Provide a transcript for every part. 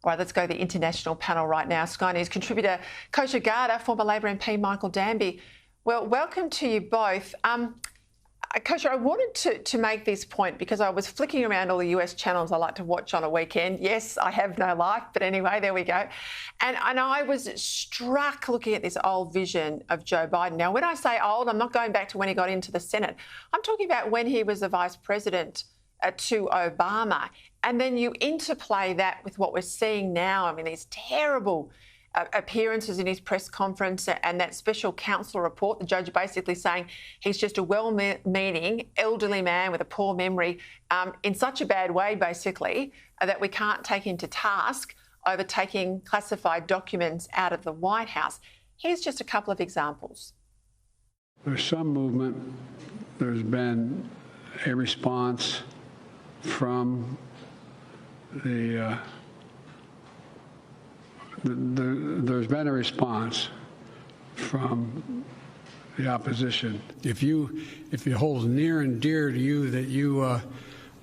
All right, let's go to the international panel right now. Sky News contributor Kosha Gada, former Labor MP Michael Danby. Well, welcome to you both. Kosha, I wanted to make this point because I was flicking around all the US channels I like to watch on a weekend. Yes, I have no life, but anyway, there we go. And I was struck looking at this old vision of Joe Biden. Now, when I say old, I'm not going back to when he got into the Senate. I'm talking about when he was the vice president to Obama. And then you interplay that with what we're seeing now. I mean, these terrible appearances in his press conference and that special counsel report, the judge basically saying he's just a well-meaning elderly man with a poor memory in such a bad way, basically, that we can't take him to task over taking classified documents out of the White House. Here's just a couple of examples. There's some movement. There's been a response from there's been a response from the opposition. If it holds near and dear to you that you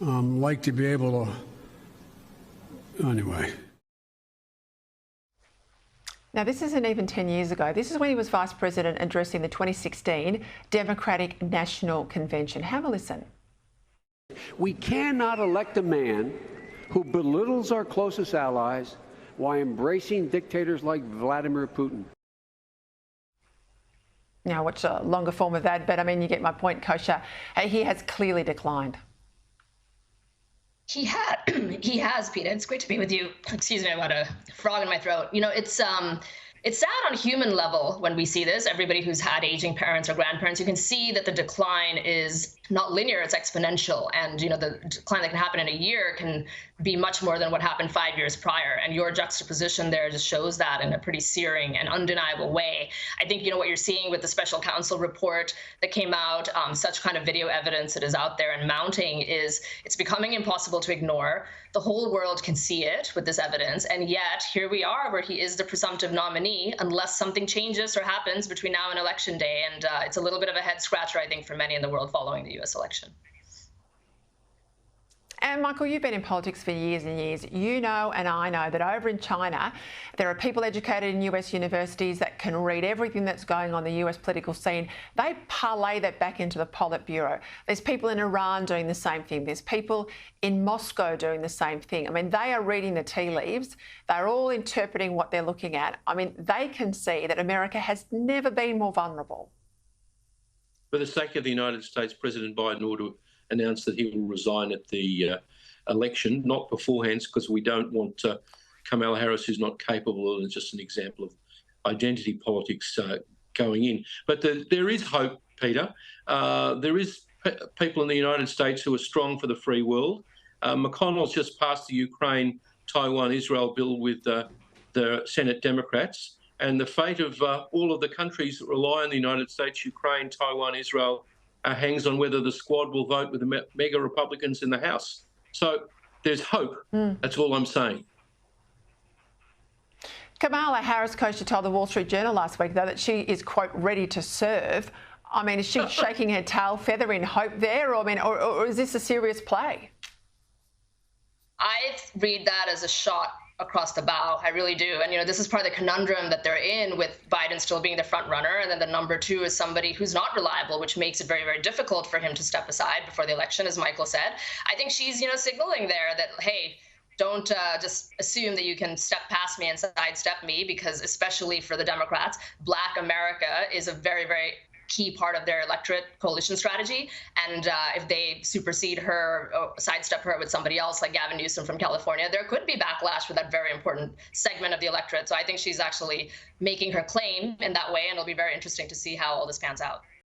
like to be able to, anyway. Now, this isn't even 10 years ago. This is when he was vice president addressing the 2016 Democratic National Convention. Have a listen. We cannot elect a man who belittles our closest allies while embracing dictators like Vladimir Putin. Now, watch a longer form of that, but I mean, you get my point, Kosha. He has clearly declined. He has, Peta. It's great to be with you. Excuse me, I've got a frog in my throat. You know, it's sad on a human level when we see this. Everybody who's had aging parents or grandparents, you can see that the decline is not linear, it's exponential. And, you know, the decline that can happen in a year can be much more than what happened 5 years prior. And your juxtaposition there just shows that in a pretty searing and undeniable way. I think, you know, what you're seeing with the special counsel report that came out, such kind of video evidence that is out there and mounting, is it's becoming impossible to ignore. The whole world can see it with this evidence. And yet here we are where he is the presumptive nominee unless something changes or happens between now and Election Day. And it's a little bit of a head scratcher, I think, for many in the world following the US election. And Michael, you've been in politics for years and years. You know, and I know, that over in China, there are people educated in US universities that can read everything that's going on in the US political scene. They parlay that back into the Politburo. There's people in Iran doing the same thing. There's people in Moscow doing the same thing. I mean, they are reading the tea leaves. They're all interpreting what they're looking at. I mean, they can see that America has never been more vulnerable. For the sake of the United States, President Biden ought to announced that he will resign at the election, not beforehand, because we don't want Kamala Harris, who's not capable, and just an example of identity politics going in. But there is hope, Peter. There is people in the United States who are strong for the free world. McConnell's just passed the Ukraine, Taiwan, Israel bill with the Senate Democrats, and the fate of all of the countries that rely on the United States, Ukraine, Taiwan, Israel, hangs on whether the squad will vote with the mega Republicans in the House. So there's hope. That's all I'm saying. Kamala Harris, Kosha, told the Wall Street Journal last week, though, that she is, quote, ready to serve. I mean, is she shaking her tail feather in hope there? Or, I mean, or is this a serious play? I read that as a shot across the bow. I really do. And, you know, this is part of the conundrum that they're in with Biden still being the front runner. And then the number two is somebody who's not reliable, which makes it very, very difficult for him to step aside before the election, as Michael said. I think she's, you know, signaling there that, hey, don't just assume that you can step past me and sidestep me, because especially for the Democrats, Black America is a very, very key part of their electorate coalition strategy. And if they supersede her, or sidestep her with somebody else like Gavin Newsom from California, there could be backlash for that very important segment of the electorate. So I think she's actually making her claim in that way, and it'll be very interesting to see how all this pans out.